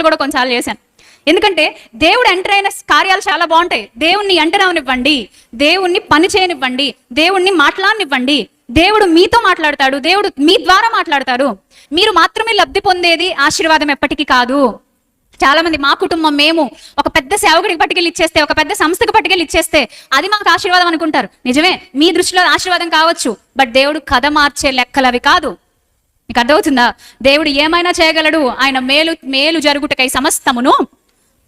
కూడా కొన్నిసార్లు చేశాను. ఎందుకంటే దేవుడు ఎంటర్ అయిన కార్యాలు చాలా బాగుంటాయి. దేవుణ్ణి ఎంటర్ అవనివ్వండి, దేవుణ్ణి పని చేయనివ్వండి, దేవుణ్ణి మాట్లాడనివ్వండి. దేవుడు మీతో మాట్లాడతాడు, దేవుడు మీ ద్వారా మాట్లాడతారు. మీరు మాత్రమే లబ్ధి పొందేది ఆశీర్వాదం ఎప్పటికీ కాదు. చాలా మంది మా కుటుంబం మేము ఒక పెద్ద సేవకుడికి పట్టుకెళ్ళి ఇచ్చేస్తే, ఒక పెద్ద సంస్థకు పట్టుకెళ్ళి ఇచ్చేస్తే అది మాకు ఆశీర్వాదం అనుకుంటారు. నిజమే, మీ దృష్టిలో ఆశీర్వాదం కావచ్చు, బట్ దేవుడు కథ మార్చే లెక్కలు అవి కాదు. మీకు అర్థమవుతుందా? దేవుడు ఏమైనా చేయగలడు. ఆయన మేలు జరుగుటకై సమస్తమును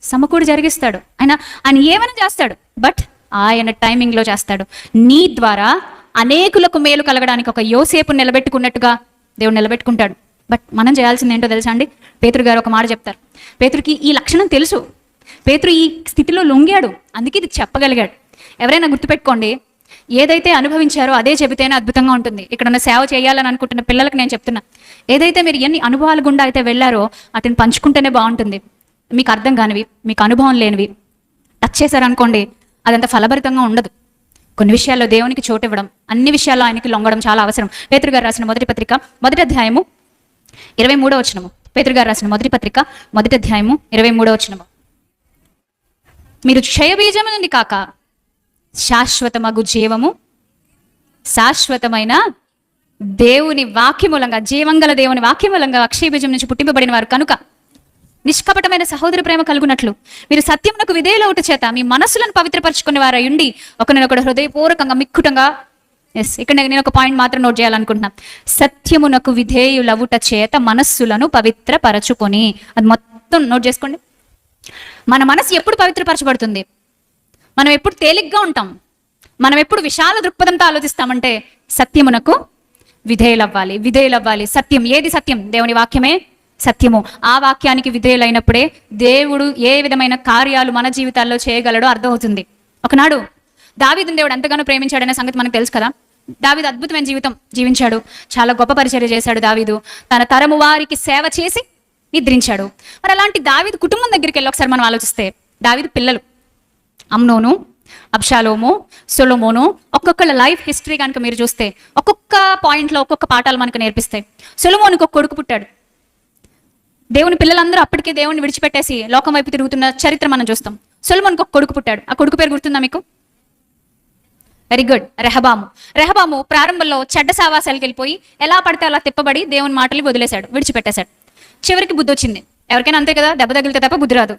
సమకూడి జరిగిస్తాడు. ఆయన ఏమైనా చేస్తాడు, బట్ ఆయన టైమింగ్లో చేస్తాడు. నీ ద్వారా అనేకులకు మేలు కలగడానికి ఒక యోసేపు నిలబెట్టుకున్నట్టుగా దేవుడు నిలబెట్టుకుంటాడు. బట్ మనం చేయాల్సింది ఏంటో తెలుసా అండి? పేతురు గారు ఒక మాట చెప్తారు. పేతురుకి ఈ లక్షణం తెలుసు. పేతురు ఈ స్థితిలో లొంగాడు, అందుకే ఇది చెప్పగలిగాడు. ఎవరైనా గుర్తుపెట్టుకోండి, ఏదైతే అనుభవించారో అదే చెబితేనే అద్భుతంగా ఉంటుంది. ఇక్కడ సేవ చేయాలని అనుకుంటున్న పిల్లలకు నేను చెప్తున్నా, ఏదైతే మీరు ఎన్ని అనుభవాల గుండా అయితే వెళ్ళారో వాటిని పంచుకుంటేనే బాగుంటుంది. మీకు అర్థం కానివి, మీకు అనుభవం లేనివి టచ్ చేశారనుకోండి, అదంత ఫలభరితంగా ఉండదు. కొన్ని విషయాల్లో దేవునికి చోటు ఇవ్వడం, అన్ని విషయాల్లో ఆయనకి లొంగడం చాలా అవసరం. పేతురు గారు రాసిన మొదటి పత్రిక 1వ అధ్యాయము 23వ వచనము. పేతురు గారు రాసిన మొదటి పత్రిక 1వ అధ్యాయము 23వ వచనము. మీరు క్షయబీజము నుండి కాక శాశ్వతమగు జీవము, శాశ్వతమైన దేవుని వాక్యమూలంగా, జీవంగల దేవుని వాక్యమూలంగా అక్షయబీజం నుంచి పుట్టింపబడిన వారు కనుక నిష్కపటమైన సహోదర ప్రేమ కలుగునట్లు మీరు సత్యమునకు విధేయులవుట చేత మీ మనస్సులను పవిత్రపరచుకునే వారు ఉండి ఒకరినొకడు హృదయపూర్వకంగా మిక్కుటంగా. ఇక్కడ నేను ఒక పాయింట్ మాత్రం నోట్ చేయాలనుకుంటున్నా. సత్యమునకు విధేయులవుట చేత మనస్సులను పవిత్రపరచుకొని, అది మొత్తం నోట్ చేసుకోండి. మన మనసు ఎప్పుడు పవిత్రపరచబడుతుంది? మనం ఎప్పుడు తేలిగ్గా ఉంటాం, మనం ఎప్పుడు విశాల దృక్పథంతో ఆలోచిస్తామంటే సత్యమునకు విధేయులవ్వాలి. సత్యం ఏది? సత్యం దేవుని వాక్యమే సత్యము. ఆ వాక్యానికి విధేయులైనప్పుడే దేవుడు ఏ విధమైన కార్యాలు మన జీవితాల్లో చేయగలడో అర్థమవుతుంది. ఒకనాడు దావీదుని దేవుడు ఎంతగానో ప్రేమించాడనే సంగతి మనకు తెలుసు కదా. దావీదు అద్భుతమైన జీవితం జీవించాడు, చాలా గొప్ప పరిచర్య చేశాడు. దావీదు తన తరము వారికి సేవ చేసి నిద్రించాడు. మరి అలాంటి దావీదు కుటుంబం దగ్గరికి వెళ్ళి ఒకసారి మనం ఆలోచిస్తే, దావీదు పిల్లలు అమ్నోను, అబ్షాలోము, సొలొమోను, ఒక్కొక్కళ్ళ లైఫ్ హిస్టరీ కనుక మీరు చూస్తే ఒక్కొక్క పాయింట్లో ఒక్కొక్క పాఠాలు మనకు నేర్పిస్తాయి. సొలొమోనుకు ఒక కొడుకు పుట్టాడు. దేవుని పిల్లలందరూ అప్పటికే దేవుని విడిచిపెట్టేసి లోకం వైపు తిరుగుతున్న చరిత్ర మనం చూస్తాం. సొలొమోనుకు ఒక కొడుకు పుట్టాడు. ఆ కొడుకు పేరు గుర్తుందా మీకు? వెరీ గుడ్, రెహబాము ప్రారంభంలో చెడ్డ సావాసాలకు వెళ్ళిపోయి ఎలా పడితే అలా తిప్పబడి దేవుని మాటలు వదిలేశాడు, విడిచిపెట్టేశాడు. చివరికి బుద్ధి వచ్చింది. ఎవరికైనా అంతే కదా, దెబ్బ తగిలితే తప్ప బుద్ధి రాదు.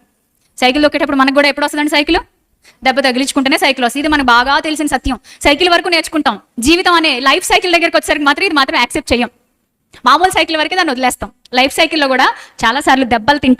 సైకిల్ దొక్కేటప్పుడు మనకు కూడా ఎప్పుడు వస్తుందండి సైకిల్? దెబ్బ తగిలించుకుంటేనే సైకిల్ వస్తుంది. ఇది మనకు బాగా తెలిసిన సత్యం. సైకిల్ వరకు నేర్చుకుంటాం, జీవితం అనే లైఫ్ సైకిల్ దగ్గరికి వచ్చేసరికి మాత్రం ఇది మాత్రం యాక్సెప్ట్ చేయం. మామూలు సైకిల్ వరకే దాన్ని వదిలేస్తాం. లైఫ్ సైకిల్లో కూడా చాలా సార్లు దెబ్బలు తింటే